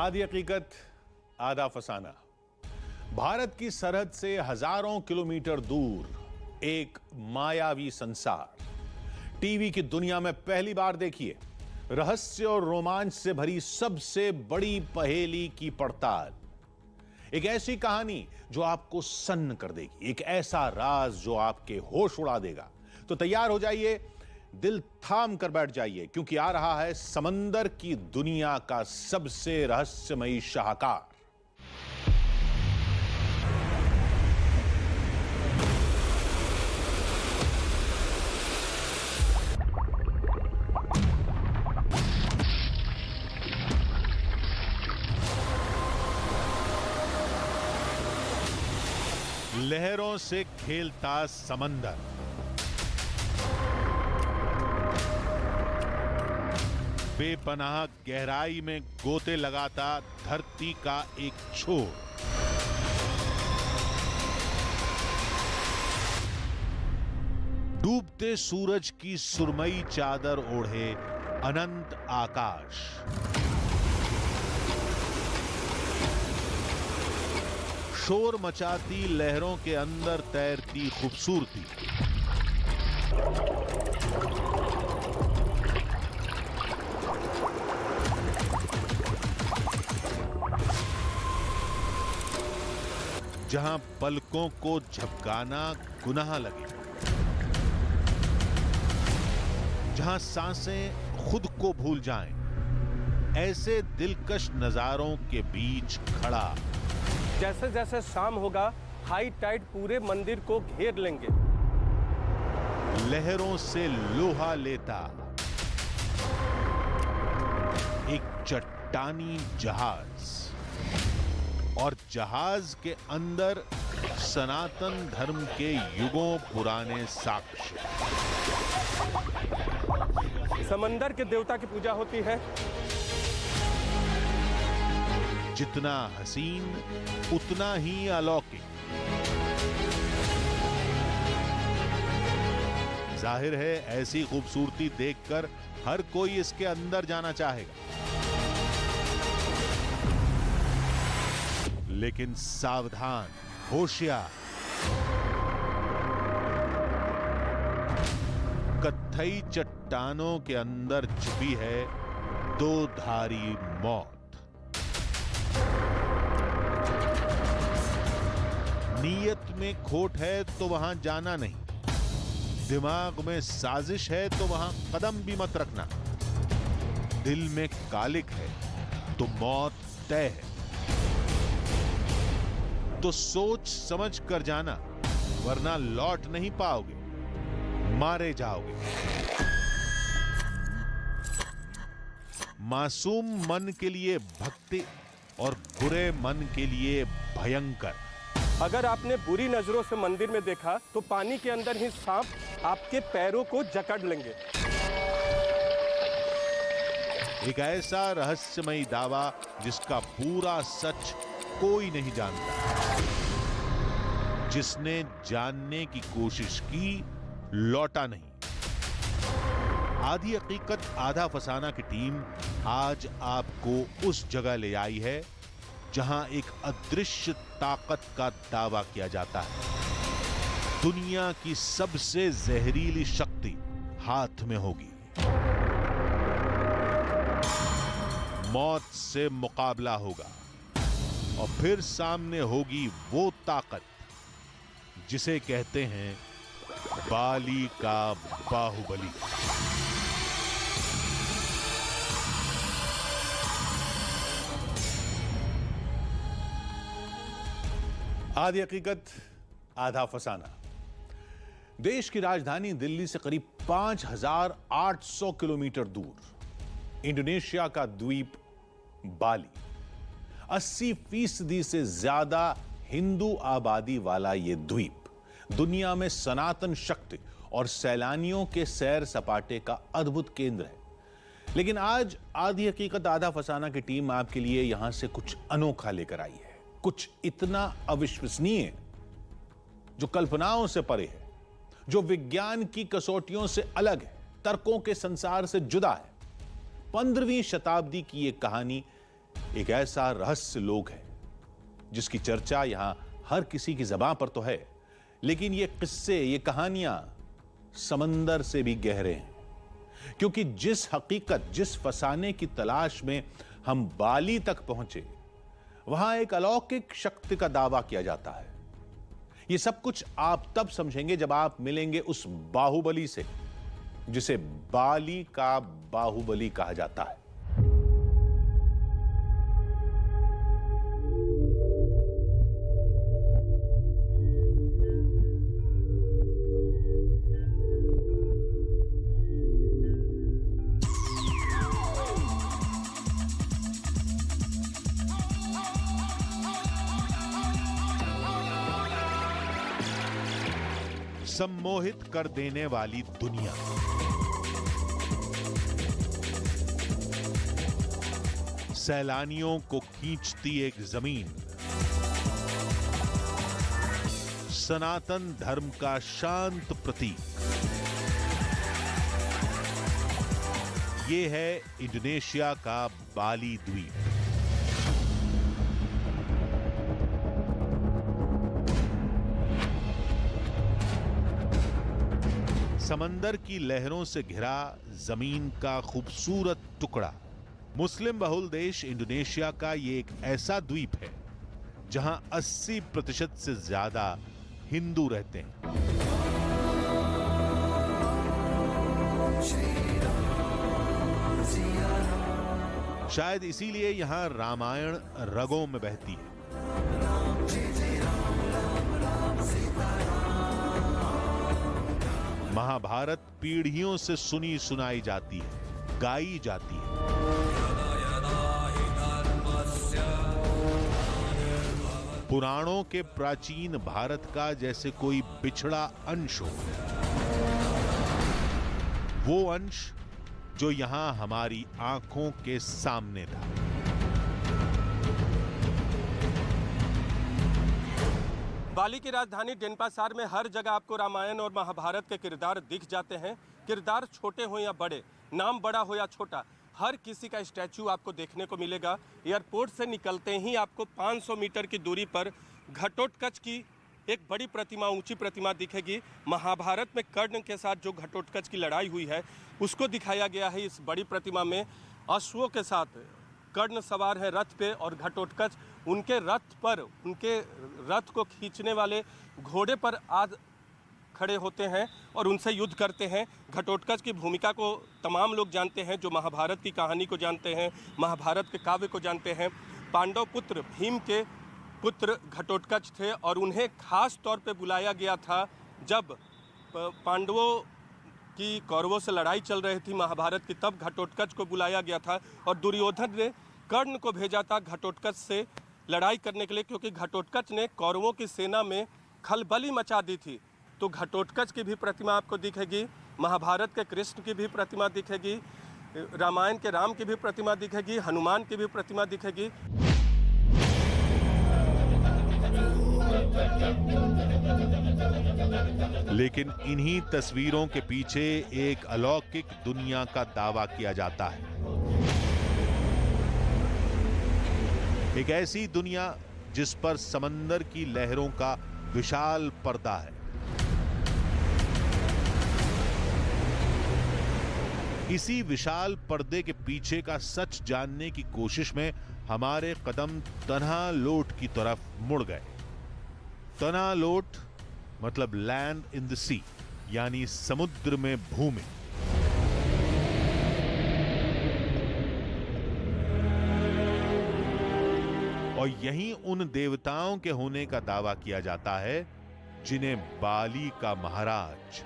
आधी हकीकत आधा फसाना। भारत की सरहद से हजारों किलोमीटर दूर एक मायावी संसार। टीवी की दुनिया में पहली बार देखिए रहस्य और रोमांच से भरी सबसे बड़ी पहेली की पड़ताल। एक ऐसी कहानी जो आपको सन्न कर देगी, एक ऐसा राज जो आपके होश उड़ा देगा। तो तैयार हो जाइए, दिल थाम कर बैठ जाइए, क्योंकि आ रहा है समंदर की दुनिया का सबसे रहस्यमयी शाहकार। लहरों से खेलता समंदर, बेपनाह गहराई में गोते लगाता धरती का एक छोर, डूबते सूरज की सुरमई चादर ओढ़े अनंत आकाश, शोर मचाती लहरों के अंदर तैरती खूबसूरती, जहां पलकों को झपकाना गुनाह लगे, जहां सांसें खुद को भूल जाएं, ऐसे दिलकश नजारों के बीच खड़ा। जैसे जैसे शाम होगा हाई टाइड पूरे मंदिर को घेर लेंगे। लहरों से लोहा लेता एक चट्टानी जहाज, और जहाज के अंदर सनातन धर्म के युगों पुराने साक्ष्य। समंदर के देवता की पूजा होती है। जितना हसीन उतना ही अलौकिक। जाहिर है ऐसी खूबसूरती देखकर हर कोई इसके अंदर जाना चाहेगा, लेकिन सावधान, होशियार। कत्थई चट्टानों के अंदर छुपी है दो धारी मौत। नीयत में खोट है तो वहां जाना नहीं, दिमाग में साजिश है तो वहां कदम भी मत रखना, दिल में कालिक है तो मौत तय है। तो सोच समझ कर जाना, वरना लौट नहीं पाओगे, मारे जाओगे। मासूम मन के लिए भक्ति और बुरे मन के लिए भयंकर। अगर आपने बुरी नजरों से मंदिर में देखा तो पानी के अंदर ही सांप आपके पैरों को जकड़ लेंगे। एक ऐसा रहस्यमयी दावा जिसका पूरा सच कोई नहीं जानता। जिसने जानने की कोशिश की, लौटा नहीं। आधी हकीकत आधा फसाना की टीम आज आपको उस जगह ले आई है जहां एक अदृश्य ताकत का दावा किया जाता है। दुनिया की सबसे जहरीली शक्ति हाथ में होगी। मौत से मुकाबला होगा और फिर सामने होगी वो ताकत जिसे कहते हैं बाली का बाहुबली। आधी हकीकत आधा फसाना। देश की राजधानी दिल्ली से करीब 5,800 किलोमीटर दूर इंडोनेशिया का द्वीप बाली, 80% से ज्यादा हिंदू आबादी वाला यह द्वीप दुनिया में सनातन शक्ति और सैलानियों के सैर सपाटे का अद्भुत केंद्र है। लेकिन आज आधी हकीकत आधा फसाना की टीम आपके लिए यहां से कुछ अनोखा लेकर आई है, कुछ इतना अविश्वसनीय जो कल्पनाओं से परे है, जो विज्ञान की कसौटियों से अलग है, तर्कों के संसार से जुदा है। 15वीं शताब्दी की यह कहानी एक ऐसा रहस्य लोक है जिसकी चर्चा यहां हर किसी की जबान पर तो है, लेकिन ये किस्से, ये कहानियां समंदर से भी गहरे हैं। क्योंकि जिस हकीकत, जिस फसाने की तलाश में हम बाली तक पहुंचे, वहां एक अलौकिक शक्ति का दावा किया जाता है। यह सब कुछ आप तब समझेंगे जब आप मिलेंगे उस बाहुबली से जिसे बाली का बाहुबली कहा जाता है। सम्मोहित कर देने वाली दुनिया, सैलानियों को खींचती एक जमीन, सनातन धर्म का शांत प्रतीक। ये है इंडोनेशिया का बाली द्वीप। समंदर की लहरों से घिरा जमीन का खूबसूरत टुकड़ा। मुस्लिम बहुल देश इंडोनेशिया का ये एक ऐसा द्वीप है जहां 80% से ज्यादा हिंदू रहते हैं। शायद इसीलिए यहां रामायण रगों में बहती है। महाभारत पीढ़ियों से सुनी सुनाई जाती है, गाई जाती है। पुराणों के प्राचीन भारत का जैसे कोई बिछड़ा अंश हो, वो अंश जो यहां हमारी आंखों के सामने था। बाली की राजधानी डेनपासार में हर जगह आपको रामायण और महाभारत के किरदार दिख जाते हैं। किरदार छोटे हो या बड़े, नाम बड़ा हो या छोटा, हर किसी का स्टैचू आपको देखने को मिलेगा। एयरपोर्ट से निकलते ही आपको 500 मीटर की दूरी पर घटोत्कच की एक बड़ी प्रतिमा, ऊंची प्रतिमा दिखेगी। महाभारत में कर्ण के साथ जो घटोत्कच की लड़ाई हुई है उसको दिखाया गया है इस बड़ी प्रतिमा में। अश्वों के साथ कर्ण सवार है रथ पे और घटोत्कच उनके रथ पर, उनके रथ को खींचने वाले घोड़े पर आज खड़े होते हैं और उनसे युद्ध करते हैं। घटोत्कच की भूमिका को तमाम लोग जानते हैं, जो महाभारत की कहानी को जानते हैं, महाभारत के काव्य को जानते हैं। पांडव पुत्र भीम के पुत्र घटोत्कच थे और उन्हें खास तौर पे बुलाया गया था जब पांडवों की कौरवों से लड़ाई चल रही थी महाभारत की, तब घटोत्कच को बुलाया गया था और दुर्योधन ने कर्ण को भेजा था घटोत्कच से लड़ाई करने के लिए, क्योंकि घटोत्कच ने कौरवों की सेना में खलबली मचा दी थी। तो घटोत्कच की भी प्रतिमा आपको दिखेगी, महाभारत के कृष्ण की भी प्रतिमा दिखेगी, रामायण के राम की भी प्रतिमा दिखेगी, हनुमान की भी प्रतिमा दिखेगी। लेकिन इन्हीं तस्वीरों के पीछे एक अलौकिक दुनिया का दावा किया जाता है। एक ऐसी दुनिया जिस पर समंदर की लहरों का विशाल पर्दा है। इसी विशाल पर्दे के पीछे का सच जानने की कोशिश में हमारे कदम तन्हालोट की तरफ मुड़ गए। तन्हालोट मतलब लैंड इन द सी, यानी समुद्र में भूमि। और यहीं उन देवताओं के होने का दावा किया जाता है जिन्हें बाली का महाराज,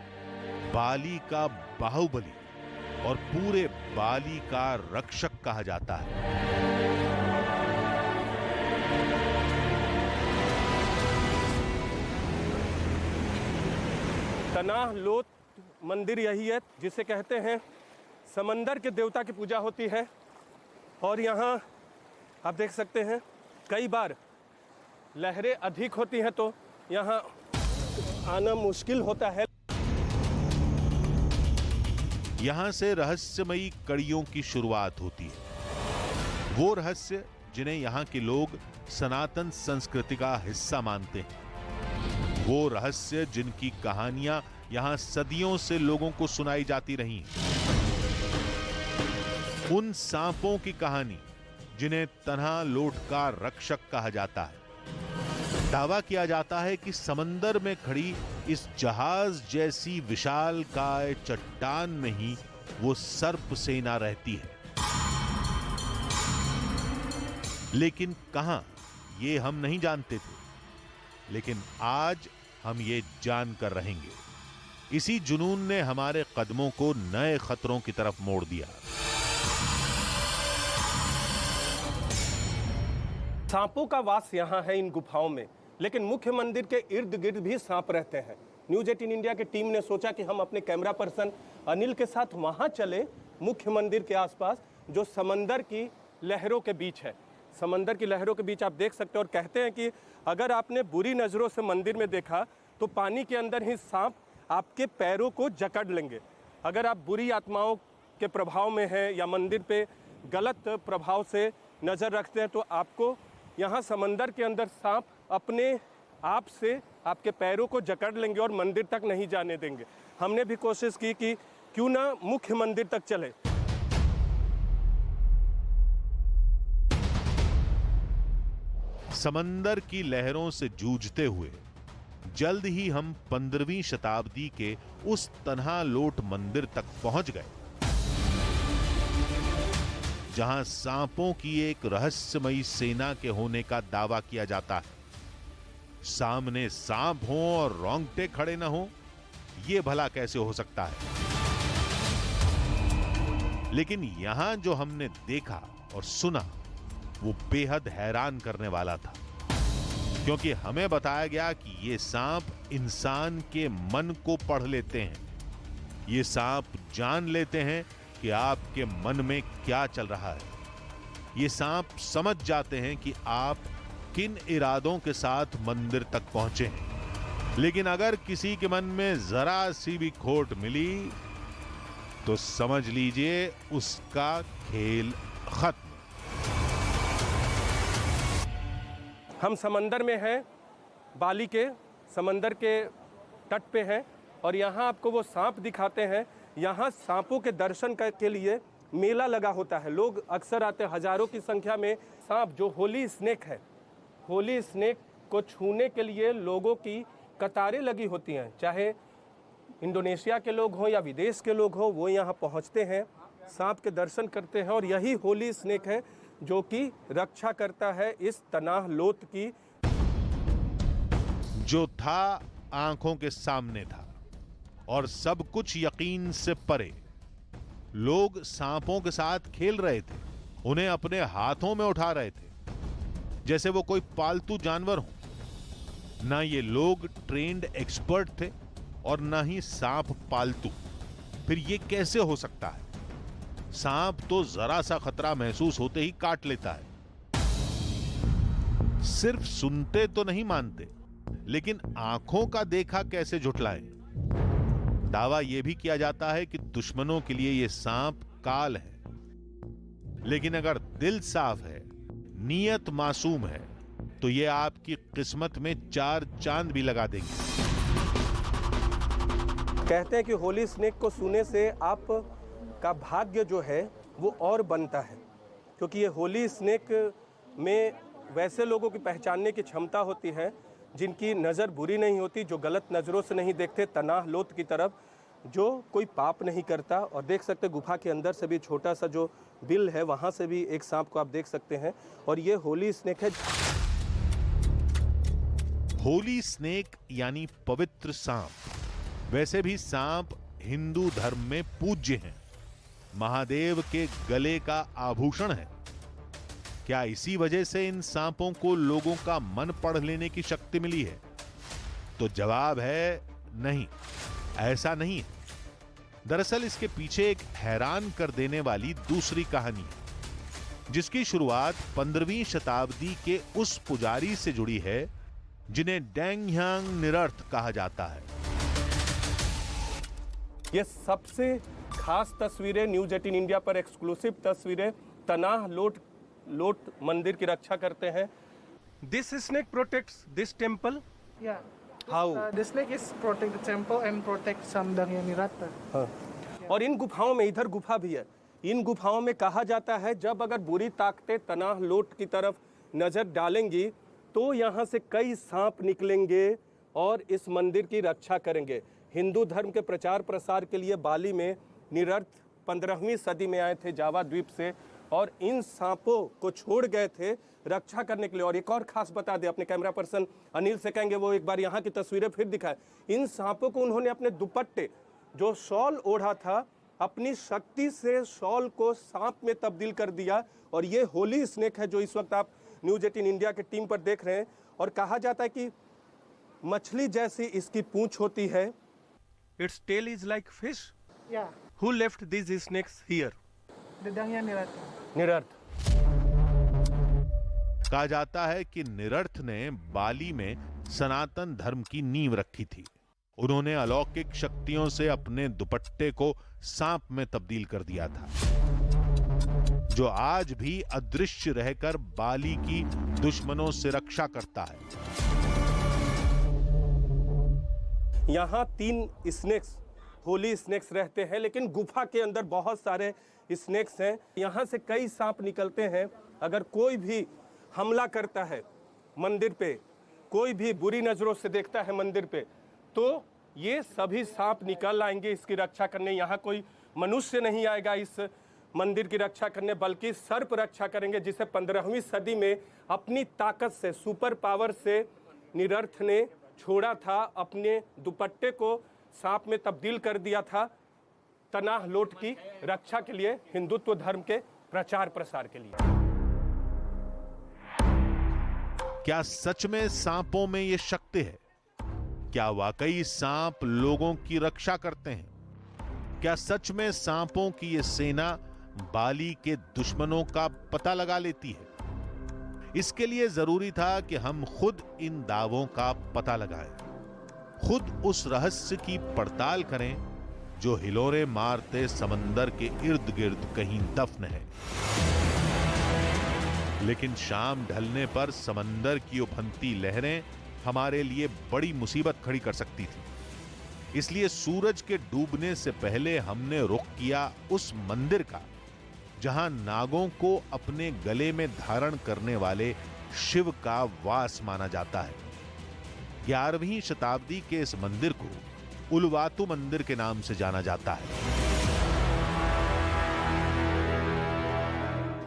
बाली का बाहुबली और पूरे बाली का रक्षक कहा जाता है। तन्हालोट मंदिर यही है जिसे कहते हैं समंदर के देवता की पूजा होती है। और यहाँ आप देख सकते हैं कई बार लहरें अधिक होती हैं तो यहाँ आना मुश्किल होता है। यहां से रहस्यमयी कड़ियों की शुरुआत होती है। वो रहस्य जिन्हें यहाँ के लोग सनातन संस्कृति का हिस्सा मानते हैं। वो रहस्य जिनकी कहानियां यहाँ सदियों से लोगों को सुनाई जाती रही। उन सांपों की कहानी जिन्हें तन्हा लोट का रक्षक कहा जाता है। दावा किया जाता है कि समंदर में खड़ी इस जहाज जैसी विशालकाय चट्टान में ही वो सर्प सेना रहती है। लेकिन कहां, ये हम नहीं जानते थे, लेकिन आज हम ये जानकर रहेंगे। इसी जुनून ने हमारे कदमों को नए खतरों की तरफ मोड़ दिया। सांपों का वास यहाँ है इन गुफाओं में, लेकिन मुख्य मंदिर के इर्द गिर्द भी सांप रहते हैं। न्यूज़ 18 इंडिया की टीम ने सोचा कि हम अपने कैमरा पर्सन अनिल के साथ वहाँ चले, मुख्य मंदिर के आसपास, जो समंदर की लहरों के बीच है। समंदर की लहरों के बीच आप देख सकते हो, और कहते हैं कि अगर आपने बुरी नज़रों से मंदिर में देखा तो पानी के अंदर ही सांप आपके पैरों को जकड़ लेंगे। अगर आप बुरी आत्माओं के प्रभाव में हैं या मंदिर पे गलत प्रभाव से नज़र रखते हैं तो आपको यहाँ समंदर के अंदर सांप अपने आप से आपके पैरों को जकड़ लेंगे और मंदिर तक नहीं जाने देंगे। हमने भी कोशिश की कि क्यों ना मुख्य मंदिर तक चले। समंदर की लहरों से जूझते हुए जल्द ही हम 15वीं शताब्दी के उस तन्हा लोट मंदिर तक पहुंच गए, जहां सांपों की एक रहस्यमयी सेना के होने का दावा किया जाता है। सामने सांप हो और रोंगटे खड़े न हो, यह भला कैसे हो सकता है? लेकिन यहां जो हमने देखा और सुना वो बेहद हैरान करने वाला था, क्योंकि हमें बताया गया कि ये सांप इंसान के मन को पढ़ लेते हैं। ये सांप जान लेते हैं कि आपके मन में क्या चल रहा है। ये सांप समझ जाते हैं कि आप किन इरादों के साथ मंदिर तक पहुंचे हैं। लेकिन अगर किसी के मन में जरा सी भी खोट मिली तो समझ लीजिए उसका खेल खत्म। हम समंदर में हैं, बाली के समंदर के तट पे हैं, और यहाँ आपको वो सांप दिखाते हैं। यहाँ सांपों के दर्शन के लिए मेला लगा होता है। लोग अक्सर आते हैं, हजारों की संख्या में। सांप जो होली स्नेक है, होली स्नेक को छूने के लिए लोगों की कतारें लगी होती हैं। चाहे इंडोनेशिया के लोग हों या विदेश के लोग हों, वो यहाँ पहुँचते हैं, सांप के दर्शन करते हैं। और यही होली स्नेक है जो कि रक्षा करता है इस तनाह लोथ की। जो था आंखों के सामने था और सब कुछ यकीन से परे। लोग सांपों के साथ खेल रहे थे, उन्हें अपने हाथों में उठा रहे थे जैसे वो कोई पालतू जानवर हो। ना ये लोग ट्रेंड एक्सपर्ट थे और ना ही सांप पालतू। फिर ये कैसे हो सकता है? सांप तो जरा सा खतरा महसूस होते ही काट लेता है। सिर्फ सुनते तो नहीं मानते, लेकिन आंखों का देखा कैसे झुठलाएं? दावा यह भी किया जाता है कि दुश्मनों के लिए यह सांप काल है, लेकिन अगर दिल साफ है, नीयत मासूम है, तो यह आपकी किस्मत में 4 चांद भी लगा देंगे। कहते हैं कि होली स्नेक को छूने से आप का भाग्य जो है वो और बनता है, क्योंकि ये होली स्नेक में वैसे लोगों की पहचानने की क्षमता होती है जिनकी नज़र बुरी नहीं होती, जो गलत नज़रों से नहीं देखते तनाह लोथ की तरफ, जो कोई पाप नहीं करता। और देख सकते गुफा के अंदर से भी छोटा सा जो बिल है वहाँ से भी एक सांप को आप देख सकते हैं। और ये होली स्नेक है। होली स्नेक यानी पवित्र सांप। वैसे भी सांप हिंदू धर्म में पूज्य हैं, महादेव के गले का आभूषण है। क्या इसी वजह से इन सांपों को लोगों का मन पढ़ लेने की शक्ति मिली है? तो जवाब है नहीं, ऐसा नहीं है। दरअसल इसके पीछे एक हैरान कर देने वाली दूसरी कहानी है, जिसकी शुरुआत 15वीं शताब्दी के उस पुजारी से जुड़ी है जिन्हें डेंग ह्यांग निरर्थ कहा जाता है। ये सबसे खास तस्वीरें न्यूज़ 18 इंडिया पर एक्सक्लूसिव तस्वीरें तनाह लोट मंदिर की रक्षा करते हैं। This snake protects this temple. Yeah. How? The snake is protect the temple and protect Samdangya Nirata. और इन गुफाओं में, इधर गुफा भी है, इन गुफाओं में कहा जाता है जब अगर बुरी ताकतें तनाह लोट की तरफ नज़र डालेंगी तो यहाँ से कई सांप निकलेंगे और इस मंदिर की रक्षा करेंगे। हिंदू धर्म के प्रचार प्रसार के लिए बाली में निरर्थ 15वीं सदी में आए थे जावा द्वीप से और इन सांपों को छोड़ गए थे रक्षा करने के लिए। और एक और खास बता दें, अपने कैमरा पर्सन अनिल से कहेंगे वो एक बार यहाँ की तस्वीरें फिर दिखाए। इन सांपों को उन्होंने अपने दुपट्टे, जो शॉल ओढ़ा था, अपनी शक्ति से शॉल को सांप में तब्दील कर दिया। और ये होली स्नेक है जो इस वक्त आप न्यूज 18 इंडिया के टीम पर देख रहे हैं। और कहा जाता है कि मछली जैसी इसकी पूंछ होती है। Its tail is like fish. Yeah. Who left this snakes here? The Dangya Nirata. निरर्थ। कहा जाता है कि निरर्थ ने बाली में सनातन धर्म की नींव रखी थी। उन्होंने अलौकिक शक्तियों से अपने दुपट्टे को सांप में तब्दील कर दिया था, जो आज भी अदृश्य रहकर बाली की दुश्मनों से रक्षा करता है। यहाँ 3 स्नेक्स, होली स्नेक्स रहते हैं, लेकिन गुफा के अंदर बहुत सारे स्नेक्स हैं। यहाँ से कई सांप निकलते हैं। अगर कोई भी हमला करता है मंदिर पे, कोई भी बुरी नज़रों से देखता है मंदिर पे, तो ये सभी सांप निकल आएंगे इसकी रक्षा करने। यहाँ कोई मनुष्य नहीं आएगा इस मंदिर की रक्षा करने, बल्कि सर्प रक्षा करेंगे, जिसे 15वीं सदी में अपनी ताकत से, सुपर पावर से निरर्थ ने छोड़ा था। अपने दुपट्टे को सांप में तब्दील कर दिया था तनाह लोट की रक्षा के लिए, हिंदुत्व धर्म के प्रचार प्रसार के लिए। क्या सच में सांपों में यह शक्ति है? क्या वाकई सांप लोगों की रक्षा करते हैं? क्या सच में सांपों की यह सेना बाली के दुश्मनों का पता लगा लेती है? इसके लिए जरूरी था कि हम खुद इन दावों का पता लगाएं, खुद उस रहस्य की पड़ताल करें जो हिलोरे मारते समंदर के इर्द गिर्द कहीं दफन है। लेकिन शाम ढलने पर समंदर की उफनती लहरें हमारे लिए बड़ी मुसीबत खड़ी कर सकती थी। इसलिए सूरज के डूबने से पहले हमने रुख किया उस मंदिर का जहां नागों को अपने गले में धारण करने वाले शिव का वास माना जाता है। 11वीं शताब्दी के इस मंदिर को उलवातु मंदिर के नाम से जाना जाता है।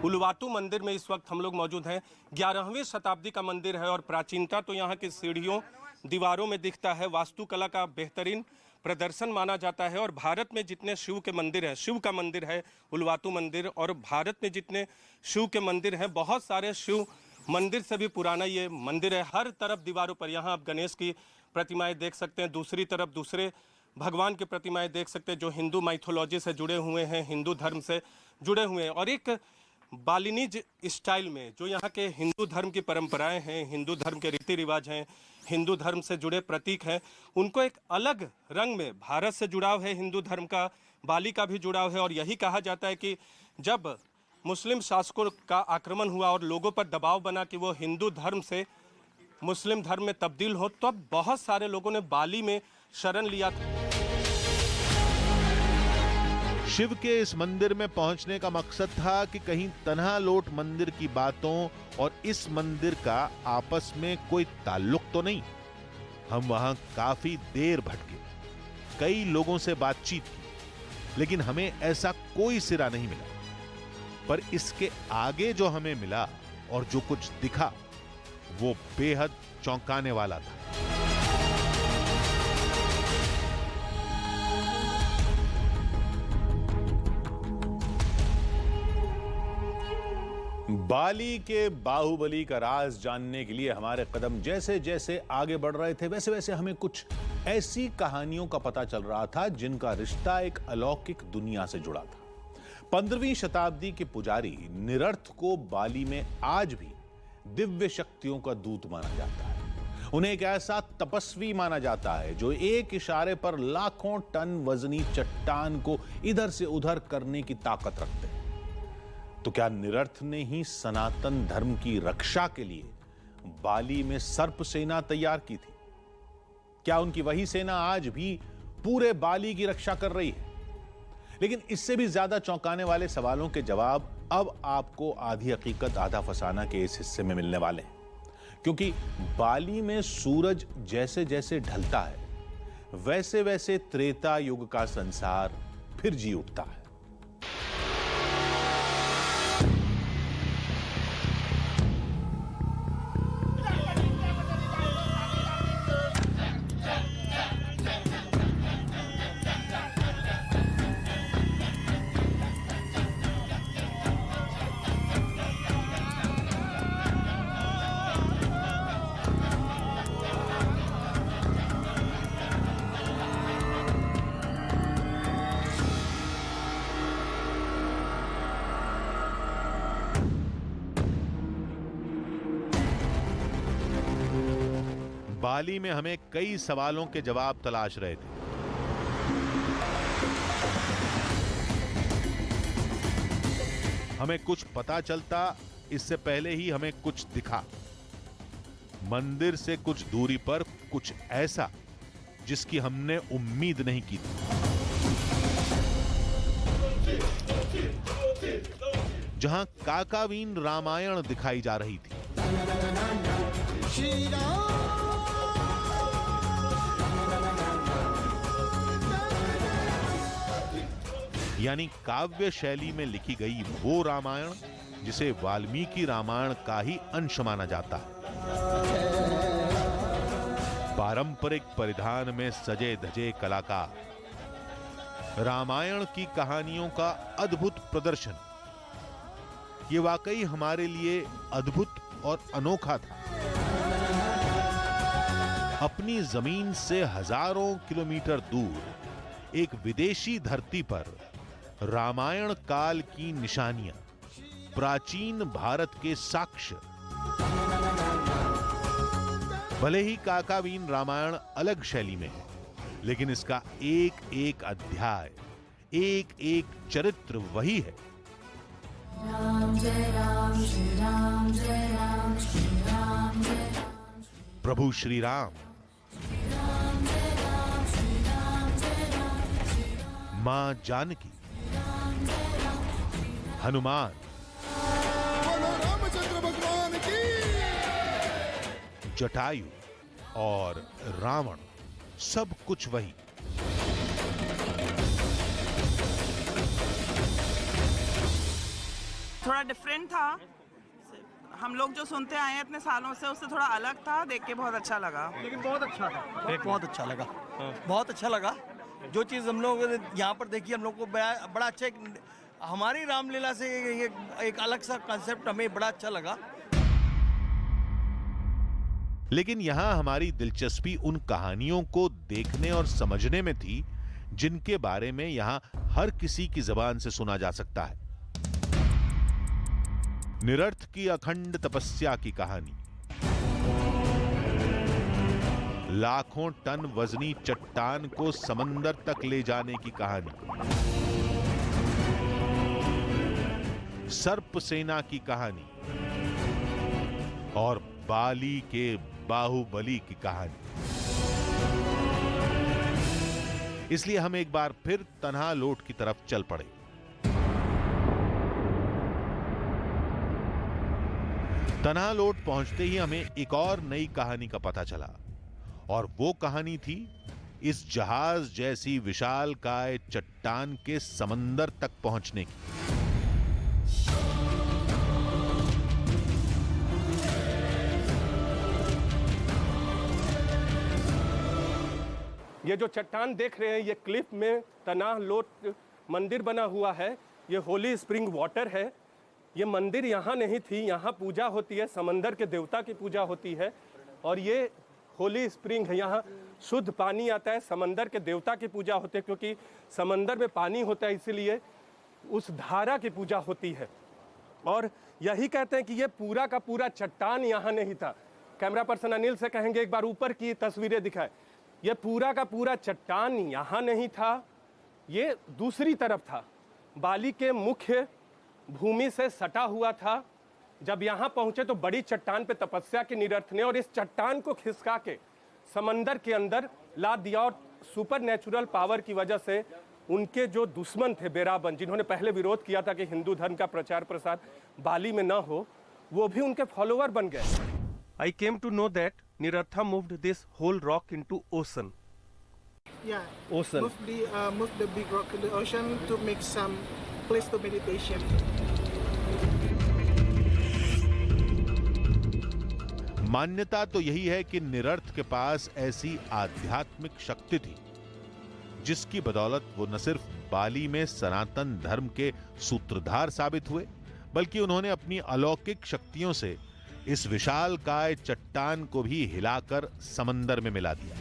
उलवातु मंदिर में इस वक्त हम लोग मौजूद हैं। 11वीं शताब्दी का मंदिर है और प्राचीनता तो यहाँ की सीढ़ियों, दीवारों में दिखता है। वास्तुकला का बेहतरीन प्रदर्शन माना जाता है। और भारत में जितने शिव के मंदिर हैं, शिव का मंदिर है उलवातु मंदिर, और भारत में जितने शिव के मंदिर हैं, बहुत सारे शिव मंदिर से भी पुराना ये मंदिर है। हर तरफ दीवारों पर यहाँ आप गणेश की प्रतिमाएं देख सकते हैं, दूसरी तरफ दूसरे भगवान की प्रतिमाएं देख सकते हैं जो हिंदू माइथोलॉजी से जुड़े हुए हैं, हिंदू धर्म से जुड़े हुए हैं। और एक बालिनीज स्टाइल में जो यहाँ के हिंदू धर्म की परंपराएं हैं, हिंदू धर्म के रीति रिवाज हैं, हिंदू धर्म से जुड़े प्रतीक हैं, उनको एक अलग रंग में, भारत से जुड़ाव है हिंदू धर्म का, बाली का भी जुड़ाव है। और यही कहा जाता है कि जब मुस्लिम शासकों का आक्रमण हुआ और लोगों पर दबाव बना कि वो हिंदू धर्म से मुस्लिम धर्म में तब्दील हो, तो अब बहुत सारे लोगों ने बाली में शरण लिया था। शिव के इस मंदिर में पहुंचने का मकसद था कि कहीं तन्हा लोट मंदिर की बातों और इस मंदिर का आपस में कोई ताल्लुक तो नहीं। हम वहां काफी देर भटके, कई लोगों से बातचीत की, लेकिन हमें ऐसा कोई सिरा नहीं मिला। पर इसके आगे जो हमें मिला और जो कुछ दिखा वो बेहद चौंकाने वाला था। बाली के बाहुबली का राज जानने के लिए हमारे कदम जैसे जैसे आगे बढ़ रहे थे, वैसे वैसे हमें कुछ ऐसी कहानियों का पता चल रहा था जिनका रिश्ता एक अलौकिक दुनिया से जुड़ा था। 15वीं शताब्दी के पुजारी निरर्थ को बाली में आज भी दिव्य शक्तियों का दूत माना जाता है। उन्हें एक ऐसा तपस्वी माना जाता है जो एक इशारे पर लाखों टन वजनी चट्टान को इधर से उधर करने की ताकत रखते हैं। तो क्या निरर्थ ने ही सनातन धर्म की रक्षा के लिए बाली में सर्प सेना तैयार की थी? क्या उनकी वही सेना आज भी पूरे बाली की रक्षा कर रही है? लेकिन इससे भी ज्यादा चौंकाने वाले सवालों के जवाब अब आपको आधी हकीकत आधा फसाना के इस हिस्से में मिलने वाले हैं, क्योंकि बाली में सूरज जैसे जैसे ढलता है वैसे वैसे त्रेता युग का संसार फिर जी उठता है। बाली में हमें कई सवालों के जवाब तलाश रहे थे। हमें कुछ पता चलता इससे पहले ही हमें कुछ दिखा। मंदिर से कुछ दूरी पर कुछ ऐसा जिसकी हमने उम्मीद नहीं की थी। जहां काकावीन रामायण दिखाई जा रही थी, यानी काव्य शैली में लिखी गई वो रामायण जिसे वाल्मीकि रामायण का ही अंश माना जाता है। पारंपरिक परिधान में सजे धजे कलाकार, रामायण की कहानियों का अद्भुत प्रदर्शन, ये वाकई हमारे लिए अद्भुत और अनोखा था। अपनी जमीन से हजारों किलोमीटर दूर एक विदेशी धरती पर रामायण काल की निशानियां, प्राचीन भारत के साक्ष्य। भले ही काकावीन रामायण अलग शैली में है, लेकिन इसका एक एक अध्याय, एक एक चरित्र वही है। राम जय राम श्री राम जय राम श्री राम जय राम प्रभु श्री राम, मां जानकी, हनुमान, रामचंद्र भगवान की, जटायु और रावण, सब कुछ वही। थोड़ा डिफरेंट था। हम लोग जो सुनते आए हैं इतने सालों से, उससे थोड़ा अलग था। देख के बहुत अच्छा लगा। लेकिन बहुत अच्छा था। बहुत अच्छा लगा, बहुत अच्छा लगा। जो चीज़ हम लोग यहाँ पर देखी, हम लोग को बड़ा अच्छा, हमारी रामलीला से एक अलग सा कंसेप्ट हमें बड़ा अच्छा लगा। लेकिन यहां हमारी दिलचस्पी उन कहानियों को देखने और समझने में थी जिनके बारे में यहां हर किसी की जबान से सुना जा सकता है। निरर्थ की अखंड तपस्या की कहानी, लाखों टन वजनी चट्टान को समंदर तक ले जाने की कहानी, सर्प सेना की कहानी और बाली के बाहुबली की कहानी। इसलिए हम एक बार फिर तन्हालोट की तरफ चल पड़े। तन्हालोट पहुंचते ही हमें एक और नई कहानी का पता चला, और वो कहानी थी इस जहाज जैसी विशालकाय चट्टान के समंदर तक पहुंचने की। ये जो चट्टान देख रहे हैं, ये क्लिफ में तन्हालोट मंदिर बना हुआ है। ये होली स्प्रिंग वाटर है। ये मंदिर यहाँ नहीं थी, यहाँ पूजा होती है, समंदर के देवता की पूजा होती है। और ये होली स्प्रिंग है, यहाँ शुद्ध पानी आता है, समंदर के देवता की पूजा होती है, क्योंकि समंदर में पानी होता है, इसीलिए उस धारा की पूजा होती है। और यही कहते हैं कि ये पूरा का पूरा चट्टान यहाँ नहीं था। कैमरा पर्सन अनिल से कहेंगे एक बार ऊपर की तस्वीरें दिखाए। ये पूरा का पूरा चट्टान यहाँ नहीं था, ये दूसरी तरफ था। बाली के मुख्य भूमि से सटा हुआ था। जब यहाँ पहुंचे तो बड़ी चट्टान पे तपस्या के निरथ ने और इस चट्टान को खिसका के समंदर के अंदर ला दिया और सुपर नेचुरल पावर की वजह से उनके जो दुश्मन थे बेराबन, जिन्होंने पहले विरोध किया था कि हिंदू धर्म का प्रचार प्रसार बाली में ना हो, वो भी उनके फॉलोअर बन गए। I came to know that निरथा moved this whole rock into ocean. Yeah. Ocean. Move the big rock in the ocean to make some place to meditation. मान्यता तो यही है कि निरर्थ के पास ऐसी आध्यात्मिक शक्ति थी जिसकी बदौलत वो न सिर्फ बाली में सनातन धर्म के सूत्रधार साबित हुए, बल्कि उन्होंने अपनी अलौकिक शक्तियों से इस विशालकाय चट्टान को भी हिलाकर समंदर में मिला दिया।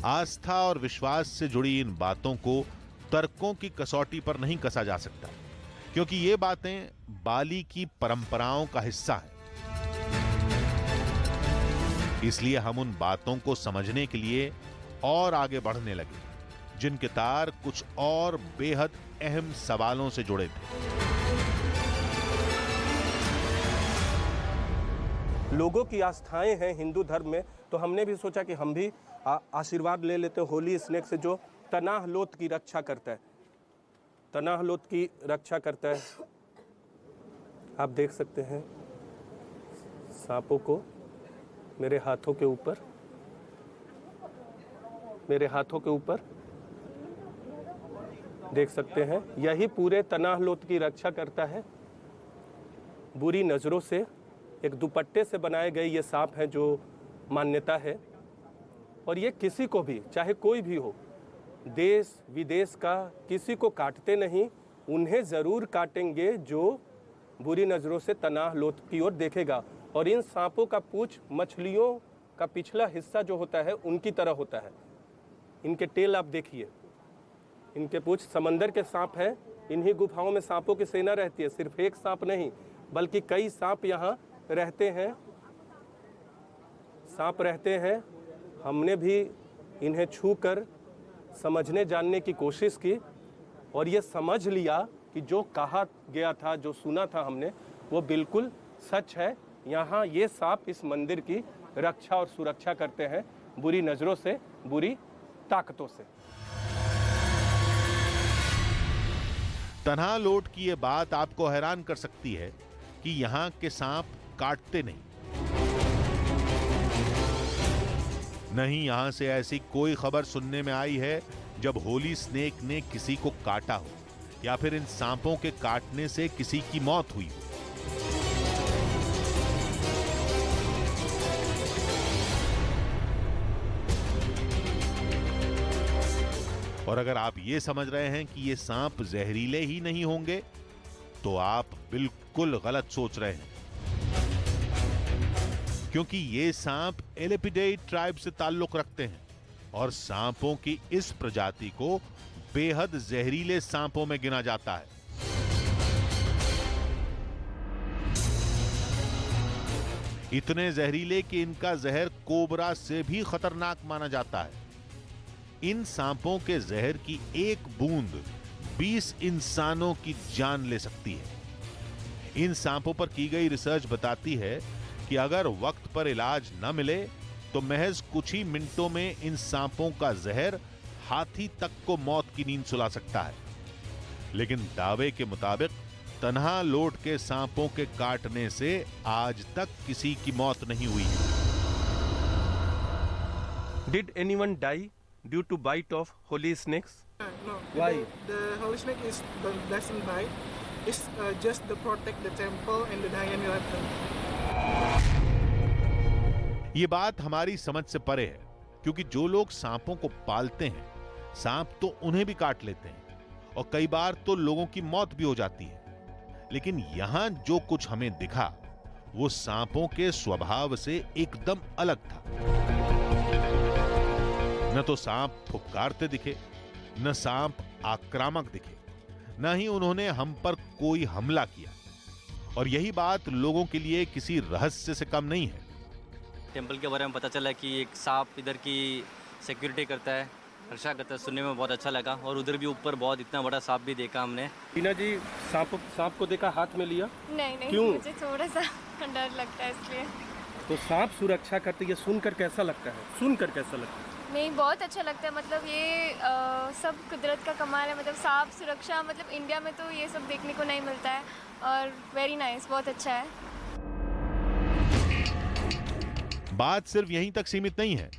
आस्था और विश्वास से जुड़ी इन बातों को तर्कों की कसौटी पर नहीं कसा जा सकता, क्योंकि ये बातें बाली की परंपराओं का हिस्सा हैं। इसलिए हम उन बातों को समझने के लिए और आगे बढ़ने लगे, जिनके तार कुछ और बेहद अहम सवालों से जुड़े थे। लोगों की आस्थाएं हैं हिंदू धर्म में, तो हमने भी सोचा कि हम भी आशीर्वाद ले लेते हैं होली स्नेक से, जो तनाह लोथ की रक्षा करता है। तनाह लोथ की रक्षा करता है। आप देख सकते हैं सांपों को मेरे हाथों के ऊपर, देख सकते हैं। यही पूरे तनाह लोथ की रक्षा करता है बुरी नज़रों से। एक दुपट्टे से बनाए गए ये सांप हैं, जो मान्यता है। और ये किसी को भी, चाहे कोई भी हो, देश विदेश का, किसी को काटते नहीं। उन्हें ज़रूर काटेंगे जो बुरी नज़रों से तनाह लोथ की ओर देखेगा। और इन सांपों का पूंछ मछलियों का पिछला हिस्सा जो होता है उनकी तरह होता है। इनके टेल आप देखिए, इनके पूंछ समंदर के सांप हैं। इन्हीं गुफाओं में सांपों की सेना रहती है। सिर्फ एक सांप नहीं, बल्कि कई सांप यहाँ रहते हैं। सांप रहते हैं। हमने भी इन्हें छूकर समझने जानने की कोशिश की और ये समझ लिया कि जो कहा गया था, जो सुना था हमने, वो बिल्कुल सच है। यहाँ ये सांप इस मंदिर की रक्षा और सुरक्षा करते हैं बुरी नज़रों से, बुरी ताकतों से। तन्हा लोट की ये बात आपको हैरान कर सकती है कि यहाँ के सांप काटते नहीं। नहीं, यहां से ऐसी कोई खबर सुनने में आई है जब होली स्नेक ने किसी को काटा हो या फिर इन सांपों के काटने से किसी की मौत हुई हो। और अगर आप ये समझ रहे हैं कि ये सांप जहरीले ही नहीं होंगे, तो आप बिल्कुल गलत सोच रहे हैं, क्योंकि ये सांप एलिपिडाई ट्राइब से ताल्लुक रखते हैं और सांपों की इस प्रजाति को बेहद जहरीले सांपों में गिना जाता है। इतने जहरीले कि इनका जहर कोबरा से भी खतरनाक माना जाता है। इन सांपों के जहर की एक बूंद 20 इंसानों की जान ले सकती है। इन सांपों पर की गई रिसर्च बताती है कि अगर वक्त पर इलाज न मिले तो महज कुछ ही मिनटों में इन सांपों का जहर हाथी तक को मौत की नींद सुला सकता है। लेकिन दावे के मुताबिक तन्हा लोट के सांपों के काटने से आज तक किसी की मौत नहीं हुई। Did anyone die due to bite of holy snakes? No. Why? The holy snake doesn't bite. It's just to protect the temple and the Dayanirata. ये बात हमारी समझ से परे है, क्योंकि जो लोग सांपों को पालते हैं, सांप तो उन्हें भी काट लेते हैं और कई बार तो लोगों की मौत भी हो जाती है। लेकिन यहां जो कुछ हमें दिखा वो सांपों के स्वभाव से एकदम अलग था। न तो सांप फुफकारते दिखे, न सांप आक्रामक दिखे, न ही उन्होंने हम पर कोई हमला किया। और यही बात लोगों के लिए किसी रहस्य से कम नहीं है। टेंपल के बारे में पता चला कि एक सांप इधर की सिक्योरिटी करता है अच्छा करता सुनने में बहुत अच्छा लगा और उधर भी ऊपर बहुत इतना बड़ा सांप भी देखा हमने। टीना जी सांप को देखा, हाथ में लिया? नहीं क्यों? मुझे थोड़ा सा डर लगता है इसलिए। तो सांप सुरक्षा करते, ये सुनकर कैसा लगता है? सुनकर कैसा लगता है? नहीं बहुत अच्छा लगता है, मतलब ये सब कुदरत का कमाल है। मतलब सांप सुरक्षा, मतलब इंडिया में तो ये सब देखने को नहीं मिलता है और वेरी नाइस, बहुत अच्छा है। बात सिर्फ यहीं तक सीमित नहीं है।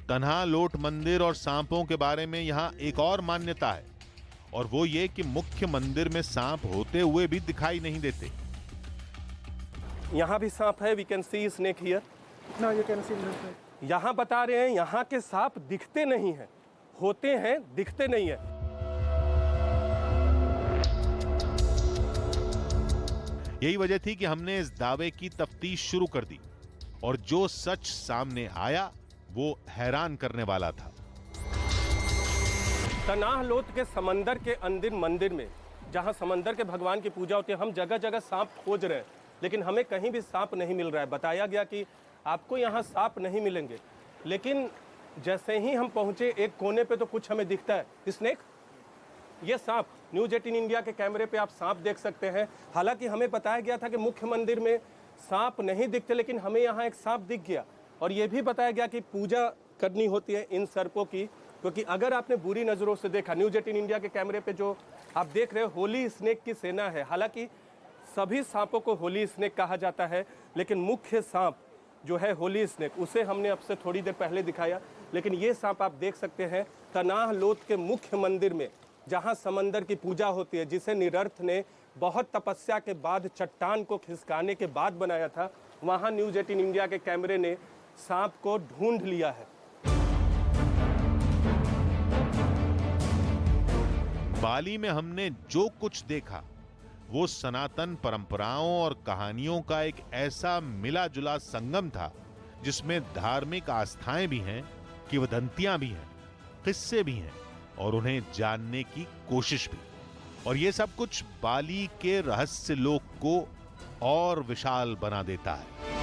तन्हा लोट मंदिर और सांपों के बारे में यहाँ एक और मान्यता है, और वो ये कि मुख्य मंदिर में सांप होते हुए भी दिखाई नहीं देते। यहाँ भी सांप है, we can see snake here. Now you can see this. यहाँ बता रहे हैं यहाँ के सांप दिखते नहीं हैं, होते हैं दिखते नहीं है। यही वजह थी कि हमने इस दावे की तफ्तीश शुरू कर दी, और जो सच सामने आया वो हैरान करने वाला था। तनाह लोत के समंदर के अंदर मंदिर में, जहाँ समंदर के भगवान की पूजा होती है, हम जगह जगह सांप खोज रहे हैं, लेकिन हमें कहीं भी सांप नहीं मिल रहा है। बताया गया कि आपको यहाँ सांप नहीं मिलेंगे, लेकिन जैसे ही हम पहुँचे एक कोने पे तो कुछ हमें दिखता है, स्नेक। ये सांप न्यूज़ 18 इंडिया के कैमरे पे आप सांप देख सकते हैं। हालांकि हमें बताया गया था कि मुख्य मंदिर में सांप नहीं दिखते, लेकिन हमें यहाँ एक सांप दिख गया। और ये भी बताया गया कि पूजा करनी होती है इन सर्पों की, क्योंकि अगर आपने बुरी नज़रों से देखा, न्यूज़ 18 इंडिया के कैमरे पे जो आप देख रहे हो, होली स्नेक की सेना है। हालांकि सभी सांपों को होली स्नेक कहा जाता है, लेकिन मुख्य सांप जो है होली स्नेक, उसे हमने अब से थोड़ी देर पहले दिखाया। लेकिन ये सांप आप देख सकते हैं तनाह लोत के मुख्य मंदिर में, जहाँ समंदर की पूजा होती है, जिसे निरर्थ ने बहुत तपस्या के बाद चट्टान को खिसकाने के बाद बनाया था, वहाँ न्यूज़ 18 इंडिया के कैमरे ने सांप को ढूंढ लिया है। बाली में हमने जो कुछ देखा वो सनातन परंपराओं और कहानियों का एक ऐसा मिला जुला संगम था, जिसमें धार्मिक आस्थाएं भी हैं, किंवदंतियां भी हैं, किस्से भी हैं, और उन्हें जानने की कोशिश भी। और ये सब कुछ बाली के रहस्य लोक को और विशाल बना देता है।